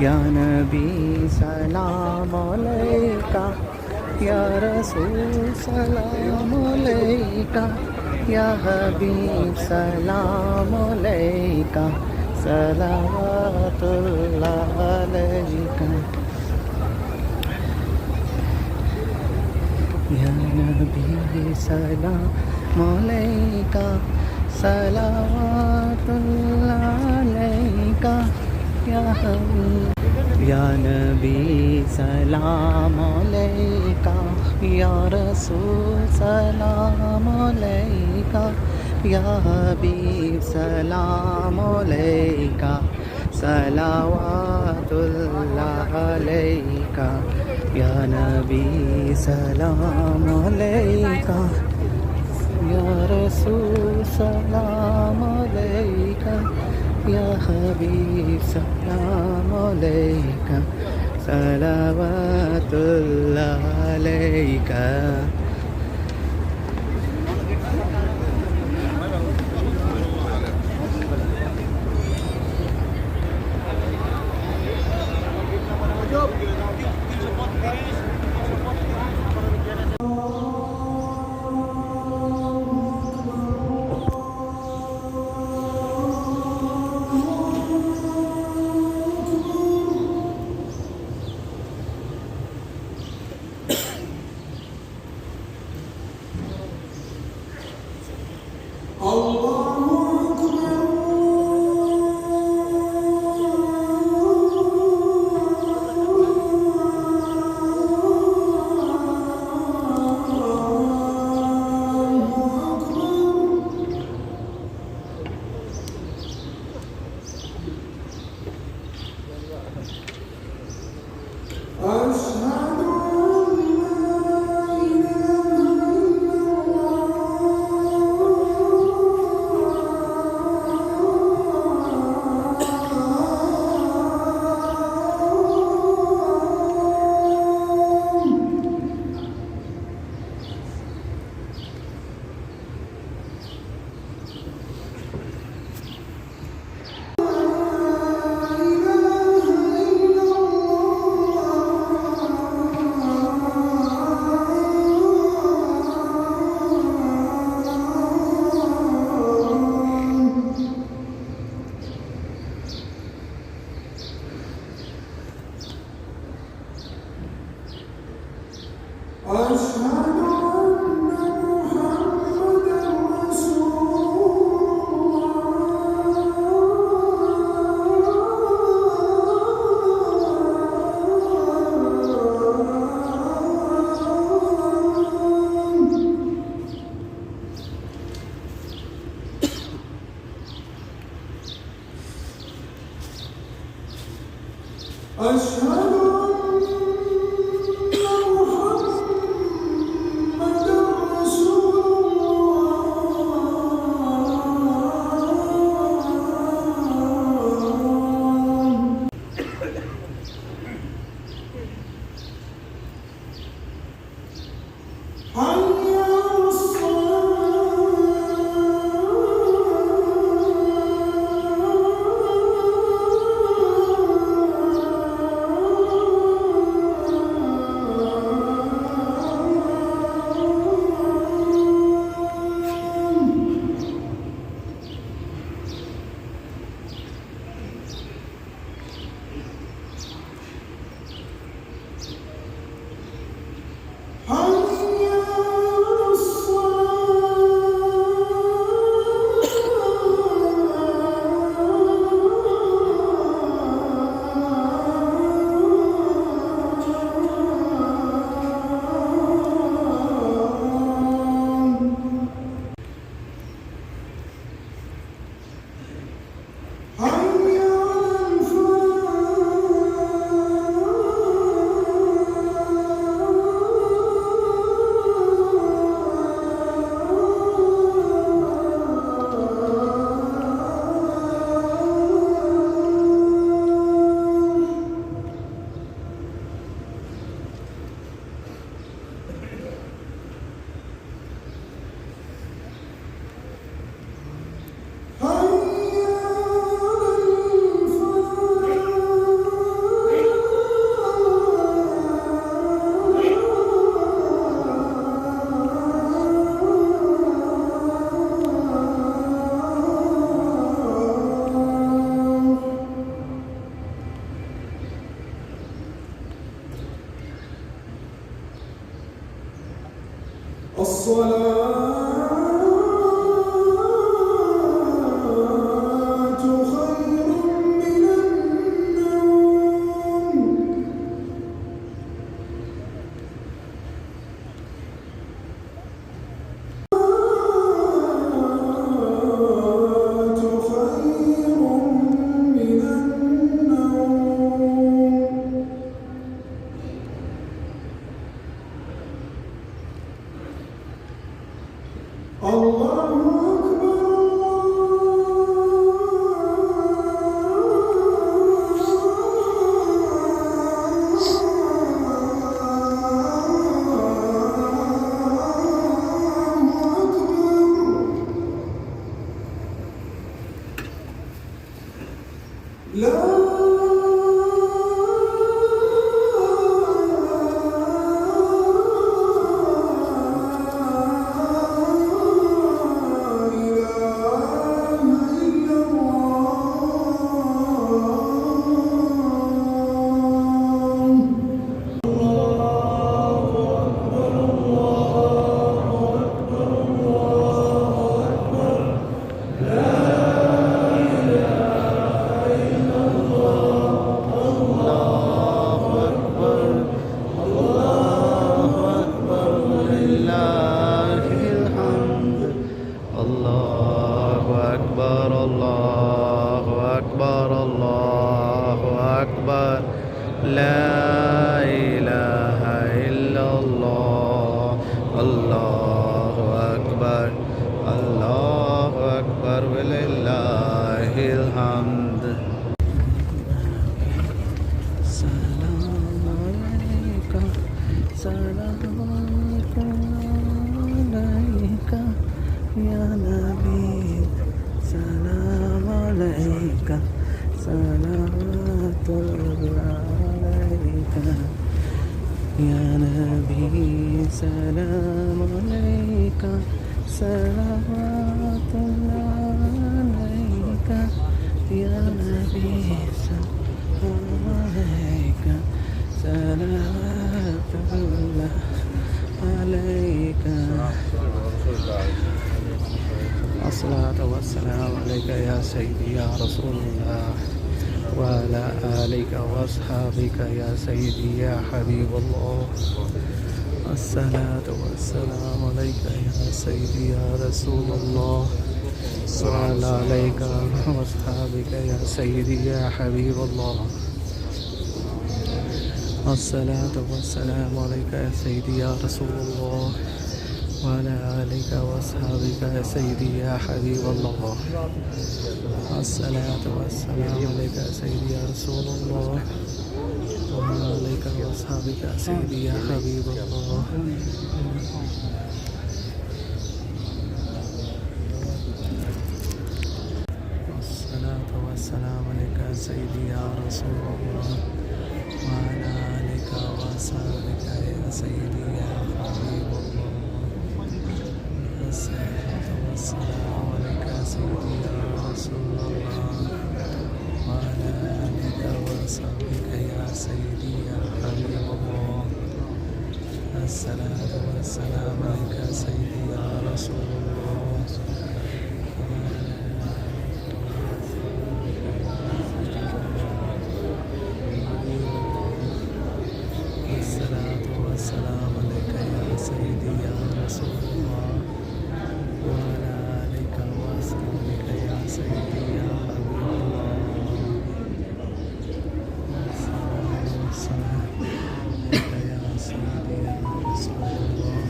या नबी सलाम अलैका, या रसूल सलाम अलैका, या हबीब सलाम अलैका, सलावतुल्लाह अलैका। या नबी सलाम अलैका, सलावतुल्लाह अलैका, या हबीब। या नबी सलाम अलैका, या रसूल सलाम अलैका, या हबीब सलाम अलैका, सलावतुल्लाह अलैका। या नबी सलाम अलैका, या रसूल सलाम अलैका, या हबीब सलाम अलैका, सलावतुल्लाह अलैका। الصلاة والسلام عليك يا سيدي يا رسول الله وعلى آلك وأصحابك يا سيدي يا حبيب الله. الصلاة والسلام عليك يا سيدي يا رسول الله وعلى آلك وأصحابك يا سيدي يا حبيب الله. الصلاة والسلام عليك يا سيدي يا رسول الله وعلى آلك وأصحابك يا سيدي يا حبيب الله. الصلاة والسلام عليك يا سيدي يا رسول الله وعلى آلك وأصحابك يا سيدي يا حبيب الله. الصلاة والسلام عليك يا سيدي يا رسول الله وعلى آلك وأصحابك يا سيدي يا حبيب الله. الصلاة والسلام عليك يا سيدي يا رسول الله وعلى آلك وأصحابك يا سيدي يا حبيب الله. الصلاة والسلام عليك يا سيدي يا رسول الله. الصلاة والسلام عليك يا سيدي يا رسول الله وعلى آلك وأصحابك يا سيدي يا حبيب الله. الصلاة والسلام عليك يا سيدي يا رسول الله.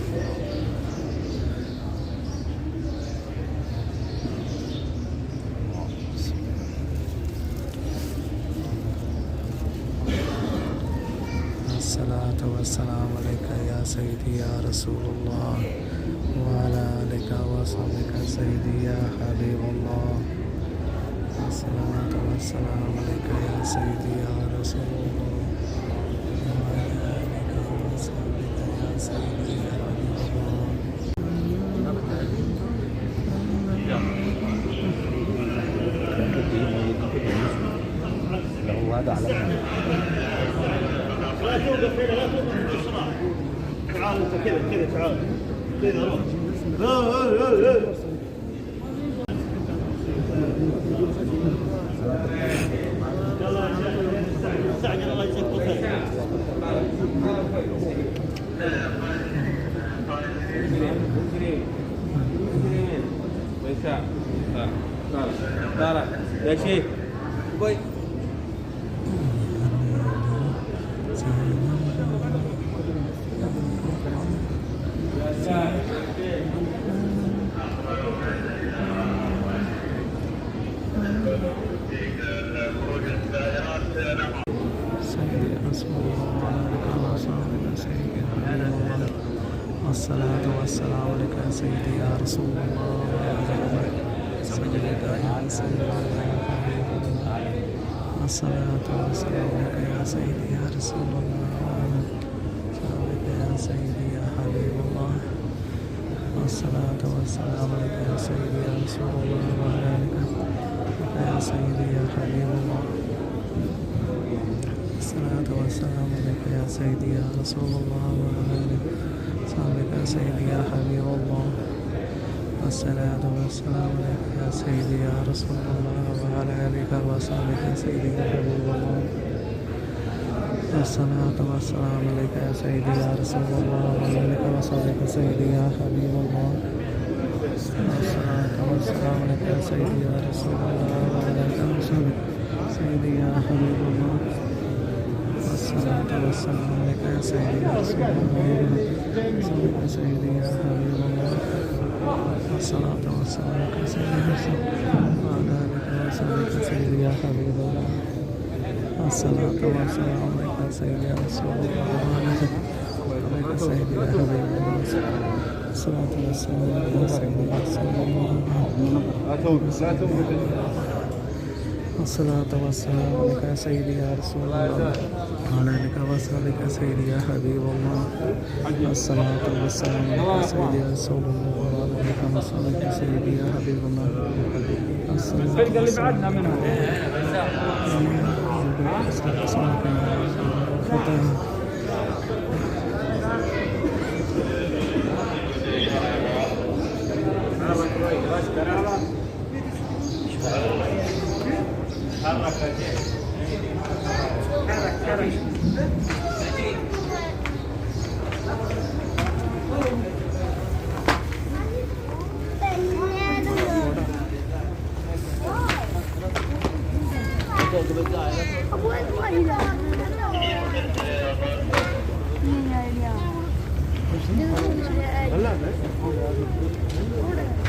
الصلاة والسلام عليك يا سيدي يا رسول الله وعلى آلك وأصحابك سيدي يا حبيب الله. الصلاة والسلام عليك يا سيدي يا رسول الله وعلى آلك وأصحابك يا سيدي يا حبيب الله. هذا على لا توقف هنا، لا توقف بسرعة. تعال انت كذا كذا تعال. يا شيخ كويس سيدي رسول الله وعلى آله سيدي والصلاة والسلام عليك يا سيدي يا رسول الله سيدك يا سيدي الصلاة والسلام عليك يا سيدي يا رسول الله سيدك يا سيدي يا حبيب الله الصلاة والسلام عليك يا سيدي يا رسول الله وعلى آلك يا سيدي يا حبيب الله الصلاة والسلام عليك يا سيدي يا رسول الله وعلى آلك صحبك يا سيدي يا حبيب الله الصلاة والسلام عليك يا سيدي يا رسول الله وعلى آلك وصحبك يا سيدي يا حبيب الله الصلاة والسلام عليك يا سيدي يا رسول الله وعلى آلك وصحبك يا سيدي يا حبيب الله الصلاة والسلام عليك يا سيدي يا رسول الله وعلى آلك وصحبك سيدي يا حبيب الله الصلاة والسلام عليك يا سيدي يا رسول الله وصحبك سيدي يا حبيب الله الصلاة والسلام عليك يا سيدي يا رسول الله وعلى آلك وصحبك سيدي يا حبيب الله الصلاة والسلام عليك يا سيدي يا رسول الله وعلى آلك وصحبك سيدي يا حبيب الله الصلاة والسلام عليك يا سيدي يا رسول الله الصلاة والسلام عليك يا سيدي يا رسول الله وعلى آلك وصحبك سيدي يا حبيب الله الصلاة والسلام عليك يا سيدي يا رسول الله وعلى آلك وصحبك سيدي يا حبيب الله الصلاة والسلام Hãy subscribe cho kênh Ghiền Mì Gõ để không bỏ lỡ những video hấp dẫn.